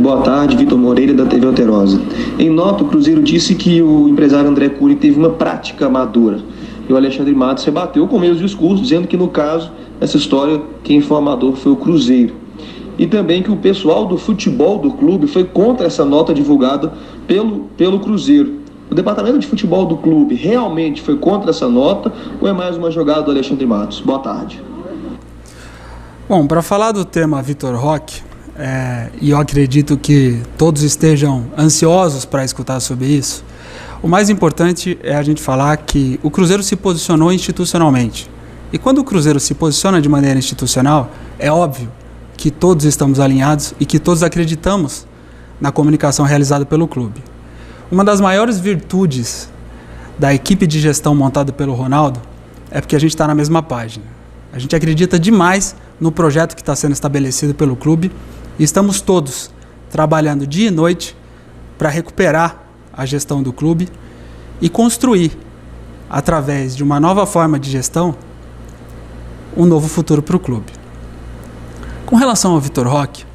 Boa tarde, Vitor Moreira, da TV Alterosa. Em nota, o Cruzeiro disse que o empresário André Cury teve uma prática amadora. E o Alexandre Matos rebateu com meus discursos, dizendo que, no caso, essa história, quem foi amador foi o Cruzeiro. E também que o pessoal do futebol do clube foi contra essa nota divulgada pelo Cruzeiro. O departamento de futebol do clube realmente foi contra essa nota ou é mais uma jogada do Alexandre Matos? Boa tarde. Bom, para falar do tema Vitor Roque, e eu acredito que todos estejam ansiosos para escutar sobre isso, o mais importante é a gente falar que o Cruzeiro se posicionou institucionalmente. E quando o Cruzeiro se posiciona de maneira institucional, é óbvio que todos estamos alinhados e que todos acreditamos na comunicação realizada pelo clube. Uma das maiores virtudes da equipe de gestão montada pelo Ronaldo é porque a gente está na mesma página. A gente acredita demais no projeto que está sendo estabelecido pelo clube e estamos todos trabalhando dia e noite para recuperar a gestão do clube e construir, através de uma nova forma de gestão, um novo futuro para o clube. Com relação ao Vitor Roque,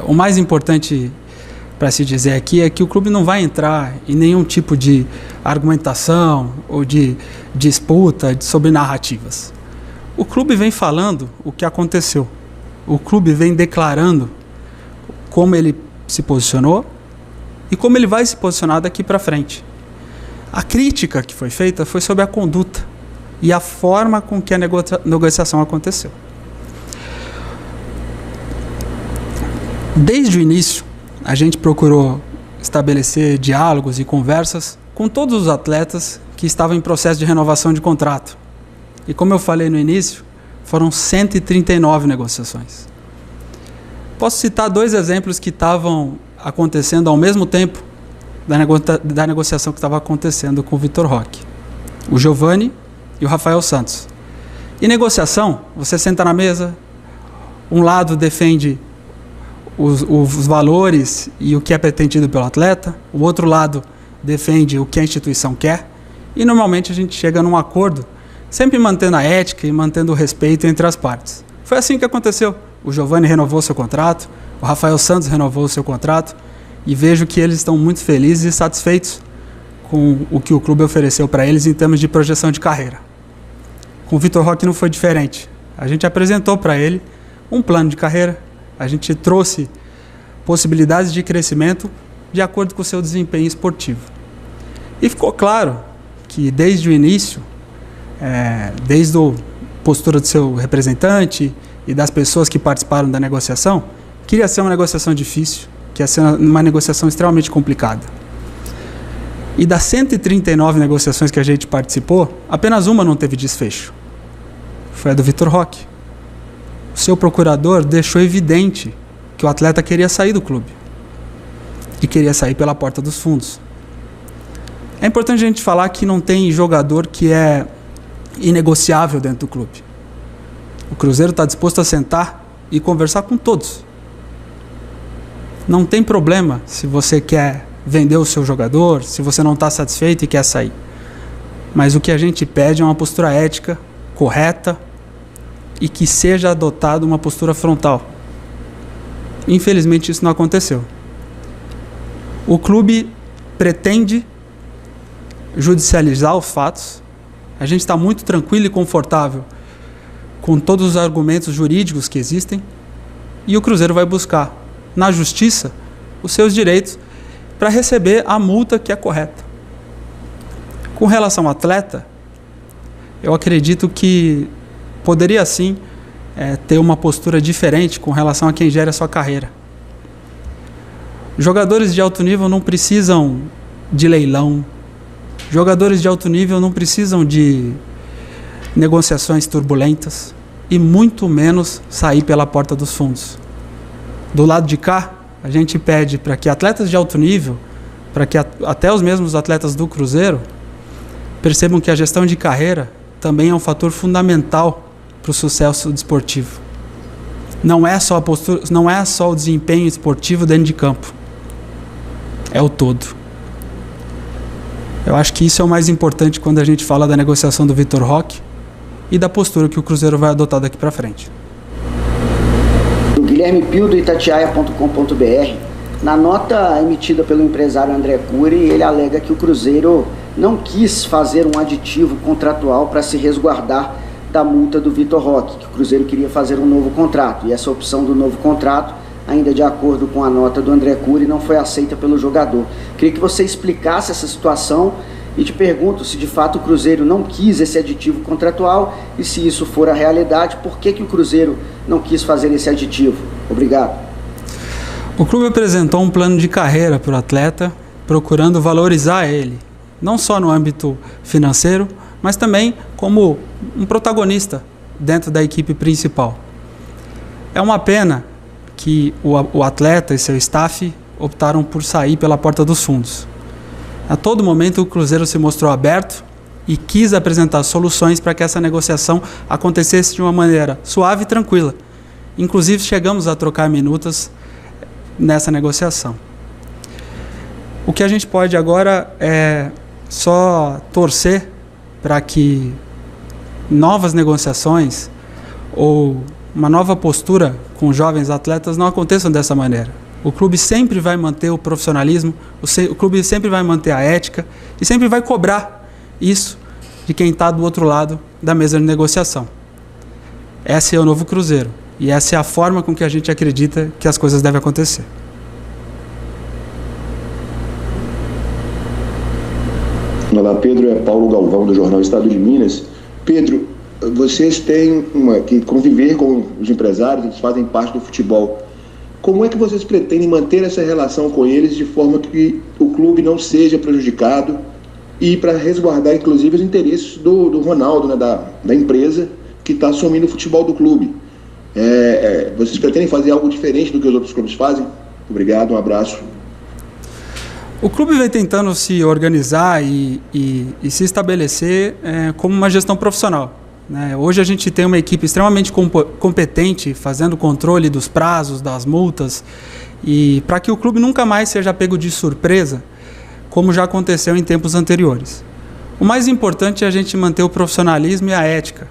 o mais importante para se dizer aqui é que o clube não vai entrar em nenhum tipo de argumentação ou de disputa sobre narrativas. O clube vem falando o que aconteceu. O clube vem declarando como ele se posicionou e como ele vai se posicionar daqui para frente. A crítica que foi feita foi sobre a conduta e a forma com que a negociação aconteceu. Desde o início, a gente procurou estabelecer diálogos e conversas com todos os atletas que estavam em processo de renovação de contrato. E como eu falei no início, foram 139 negociações. Posso citar 2 exemplos que estavam acontecendo ao mesmo tempo da negociação que estava acontecendo com o Vitor Roque. O Giovani e o Rafael Santos. Em negociação, você senta na mesa, um lado defende os valores e o que é pretendido pelo atleta, o outro lado defende o que a instituição quer, e normalmente a gente chega num acordo, sempre mantendo a ética e mantendo o respeito entre as partes. Foi assim que aconteceu. O Giovani renovou seu contrato, o Rafael Santos renovou seu contrato, e vejo que eles estão muito felizes e satisfeitos com o que o clube ofereceu para eles em termos de projeção de carreira. Com o Vitor Roque não foi diferente. A gente apresentou para ele um plano de carreira, a gente trouxe possibilidades de crescimento de acordo com o seu desempenho esportivo. E ficou claro que desde o início, desde a postura do seu representante e das pessoas que participaram da negociação, queria ser uma negociação difícil, que ia ser uma negociação extremamente complicada. E das 139 negociações que a gente participou, apenas uma não teve desfecho. Foi a do Vitor Roque. O seu procurador deixou evidente que o atleta queria sair do clube. E queria sair pela porta dos fundos. É importante a gente falar que não tem jogador que é inegociável dentro do clube. O Cruzeiro está disposto a sentar e conversar com todos. Não tem problema se você quer vender o seu jogador, se você não está satisfeito e quer sair. Mas o que a gente pede é uma postura ética, correta e que seja adotada uma postura frontal. Infelizmente isso não aconteceu. O clube pretende judicializar os fatos. A gente está muito tranquilo e confortável com todos os argumentos jurídicos que existem e o Cruzeiro vai buscar na justiça os seus direitos para receber a multa que é correta. Com relação ao atleta, eu acredito que poderia sim ter uma postura diferente com relação a quem gera a sua carreira. Jogadores de alto nível não precisam de leilão. Jogadores de alto nível não precisam de negociações turbulentas e muito menos sair pela porta dos fundos. Do lado de cá, a gente pede para que atletas de alto nível, para que até os mesmos atletas do Cruzeiro, percebam que a gestão de carreira também é um fator fundamental para o sucesso desportivo. Não é só a postura, não é só o desempenho esportivo dentro de campo. É o todo. Eu acho que isso é o mais importante quando a gente fala da negociação do Vitor Roque e da postura que o Cruzeiro vai adotar daqui para frente. O Guilherme Guilherme Pio, do Itatiaia.com.br. Na nota emitida pelo empresário André Cury, ele alega que o Cruzeiro não quis fazer um aditivo contratual para se resguardar da multa do Vitor Roque, que o Cruzeiro queria fazer um novo contrato, e essa opção do novo contrato, ainda de acordo com a nota do André Cury, não foi aceita pelo jogador. Queria que você explicasse essa situação e te pergunto se de fato o Cruzeiro não quis esse aditivo contratual e, se isso for a realidade, por que o Cruzeiro não quis fazer esse aditivo? Obrigado. O clube apresentou um plano de carreira para o atleta, procurando valorizar ele, não só no âmbito financeiro, mas também como um protagonista dentro da equipe principal. É uma pena que o atleta e seu staff optaram por sair pela porta dos fundos. A todo momento o Cruzeiro se mostrou aberto e quis apresentar soluções para que essa negociação acontecesse de uma maneira suave e tranquila. Inclusive chegamos a trocar minutas nessa negociação. O que a gente pode agora é só torcer para que novas negociações ou uma nova postura com jovens atletas não aconteçam dessa maneira. O clube sempre vai manter o profissionalismo, o clube sempre vai manter a ética e sempre vai cobrar isso de quem está do outro lado da mesa de negociação. Esse é o novo Cruzeiro e essa é a forma com que a gente acredita que as coisas devem acontecer. Olá, Pedro, é Paulo Galvão, do Jornal Estado de Minas. Pedro, vocês têm que conviver com os empresários, eles fazem parte do futebol. Como é que vocês pretendem manter essa relação com eles de forma que o clube não seja prejudicado e para resguardar, inclusive, os interesses do Ronaldo, né, da empresa que está assumindo o futebol do clube? Vocês pretendem fazer algo diferente do que os outros clubes fazem? Obrigado, um abraço. O clube vem tentando se organizar e se estabelecer como uma gestão profissional, né? Hoje a gente tem uma equipe extremamente competente, fazendo controle dos prazos, das multas, e para que o clube nunca mais seja pego de surpresa, como já aconteceu em tempos anteriores. O mais importante é a gente manter o profissionalismo e a ética,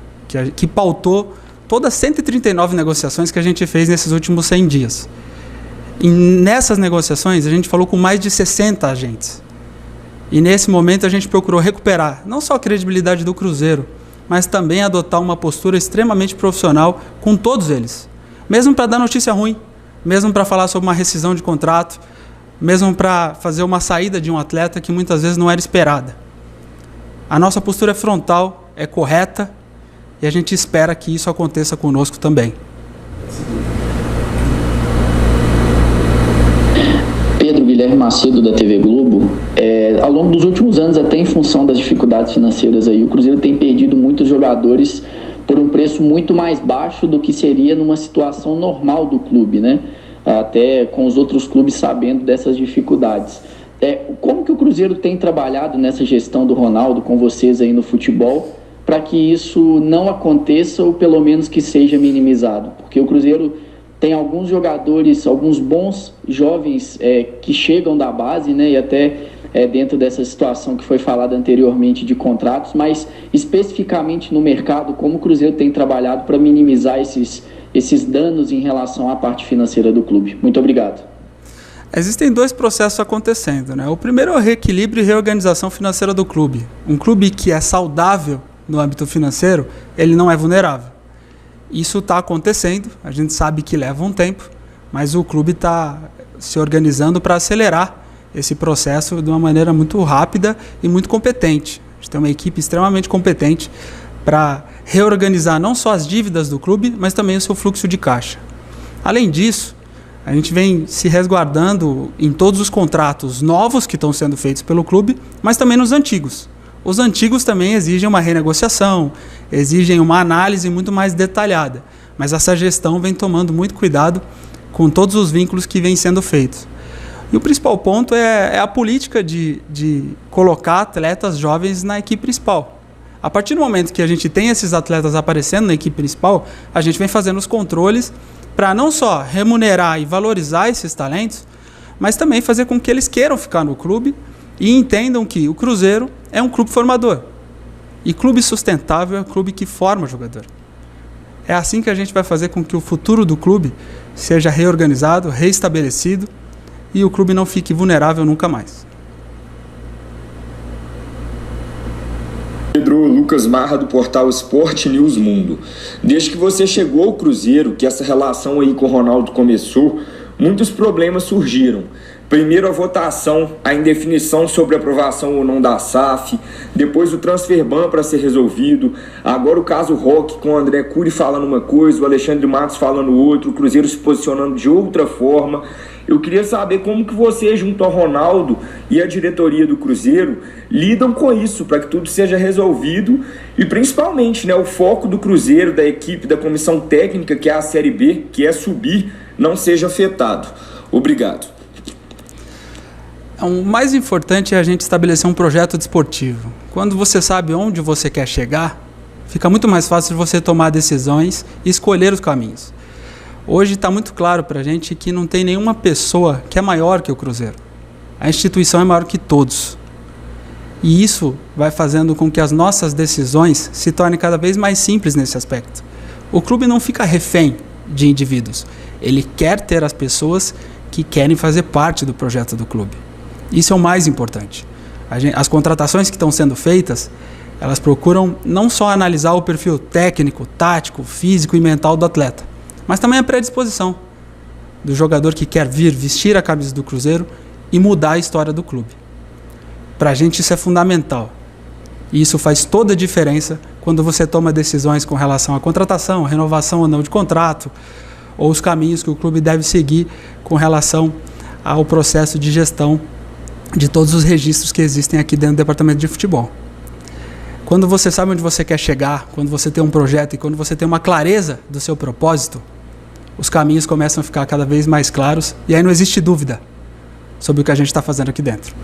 que pautou todas as 139 negociações que a gente fez nesses últimos 100 dias. E nessas negociações a gente falou com mais de 60 agentes. E nesse momento a gente procurou recuperar não só a credibilidade do Cruzeiro, mas também adotar uma postura extremamente profissional com todos eles. Mesmo para dar notícia ruim, mesmo para falar sobre uma rescisão de contrato, mesmo para fazer uma saída de um atleta que muitas vezes não era esperada. A nossa postura é frontal, é correta, e a gente espera que isso aconteça conosco também. Guilherme Macedo, da TV Globo. Ao longo dos últimos anos, até em função das dificuldades financeiras aí, o Cruzeiro tem perdido muitos jogadores por um preço muito mais baixo do que seria numa situação normal do clube, né? Até com os outros clubes sabendo dessas dificuldades. Como que o Cruzeiro tem trabalhado nessa gestão do Ronaldo com vocês aí no futebol para que isso não aconteça ou pelo menos que seja minimizado? Porque o Cruzeiro tem alguns jogadores, alguns bons jovens que chegam da base, né, e até dentro dessa situação que foi falada anteriormente de contratos, mas especificamente no mercado, como o Cruzeiro tem trabalhado para minimizar esses danos em relação à parte financeira do clube. Muito obrigado. Existem dois processos acontecendo, né? O primeiro é o reequilíbrio e reorganização financeira do clube. Um clube que é saudável no âmbito financeiro, ele não é vulnerável. Isso está acontecendo, a gente sabe que leva um tempo, mas o clube está se organizando para acelerar esse processo de uma maneira muito rápida e muito competente. A gente tem uma equipe extremamente competente para reorganizar não só as dívidas do clube, mas também o seu fluxo de caixa. Além disso, a gente vem se resguardando em todos os contratos novos que estão sendo feitos pelo clube, mas também nos antigos. Os antigos também exigem uma renegociação, exigem uma análise muito mais detalhada, mas essa gestão vem tomando muito cuidado com todos os vínculos que vêm sendo feitos. E o principal ponto é a política de colocar atletas jovens na equipe principal. A partir do momento que a gente tem esses atletas aparecendo na equipe principal, a gente vem fazendo os controles para não só remunerar e valorizar esses talentos, mas também fazer com que eles queiram ficar no clube e entendam que o Cruzeiro é um clube formador. E clube sustentável é um clube que forma jogador. É assim que a gente vai fazer com que o futuro do clube seja reorganizado, reestabelecido e o clube não fique vulnerável nunca mais. Pedro, Lucas Marra do portal Sport News Mundo. Desde que você chegou ao Cruzeiro, que essa relação aí com o Ronaldo começou, muitos problemas surgiram. Primeiro a votação, a indefinição sobre aprovação ou não da SAF, depois o transfer ban para ser resolvido, agora o caso Roque com o André Cury falando uma coisa, o Alexandre Matos falando outra, o Cruzeiro se posicionando de outra forma. Eu queria saber como que você, junto ao Ronaldo e a diretoria do Cruzeiro, lidam com isso, para que tudo seja resolvido e principalmente, né, o foco do Cruzeiro, da equipe, da comissão técnica, que é a Série B, que é subir, não seja afetado. Obrigado. O mais importante é a gente estabelecer um projeto desportivo. Quando você sabe onde você quer chegar, fica muito mais fácil de você tomar decisões e escolher os caminhos. Hoje está muito claro para a gente que não tem nenhuma pessoa que é maior que o Cruzeiro. A instituição é maior que todos. E isso vai fazendo com que as nossas decisões se tornem cada vez mais simples nesse aspecto. O clube não fica refém de indivíduos. Ele quer ter as pessoas que querem fazer parte do projeto do clube. Isso é o mais importante. As contratações que estão sendo feitas, elas procuram não só analisar o perfil técnico, tático, físico e mental do atleta, mas também a predisposição do jogador que quer vir vestir a camisa do Cruzeiro e mudar a história do clube. Para a gente isso é fundamental. E isso faz toda a diferença quando você toma decisões com relação à contratação, renovação ou não de contrato, ou os caminhos que o clube deve seguir com relação ao processo de gestão de todos os registros que existem aqui dentro do departamento de futebol. Quando você sabe onde você quer chegar, quando você tem um projeto e quando você tem uma clareza do seu propósito, os caminhos começam a ficar cada vez mais claros e aí não existe dúvida sobre o que a gente está fazendo aqui dentro.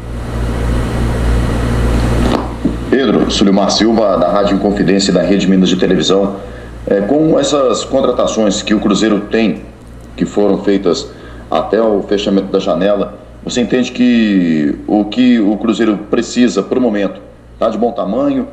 Pedro, Sulimar Silva, da Rádio Inconfidência e da Rede Minas de Televisão. Com essas contratações que o Cruzeiro tem, que foram feitas até o fechamento da janela, você entende que o Cruzeiro precisa, por momento, está de bom tamanho?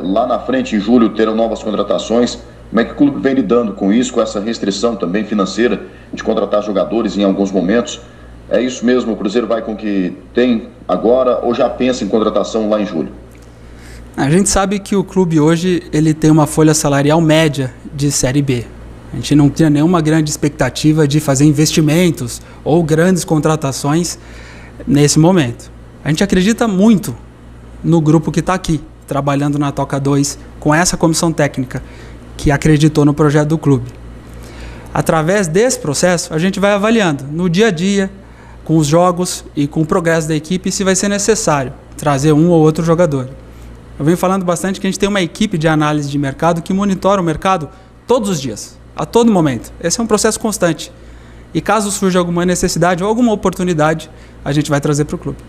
Lá na frente, em julho, terão novas contratações. Como é que o clube vem lidando com isso, com essa restrição também financeira de contratar jogadores em alguns momentos? É isso mesmo, o Cruzeiro vai com o que tem agora ou já pensa em contratação lá em julho? A gente sabe que o clube hoje ele tem uma folha salarial média de Série B. A gente não tinha nenhuma grande expectativa de fazer investimentos ou grandes contratações nesse momento. A gente acredita muito no grupo que está aqui, trabalhando na Toca 2, com essa comissão técnica que acreditou no projeto do clube. Através desse processo, a gente vai avaliando no dia a dia, com os jogos e com o progresso da equipe, se vai ser necessário trazer um ou outro jogador. Eu venho falando bastante que a gente tem uma equipe de análise de mercado que monitora o mercado todos os dias, a todo momento. Esse é um processo constante. E caso surja alguma necessidade ou alguma oportunidade, a gente vai trazer para o clube.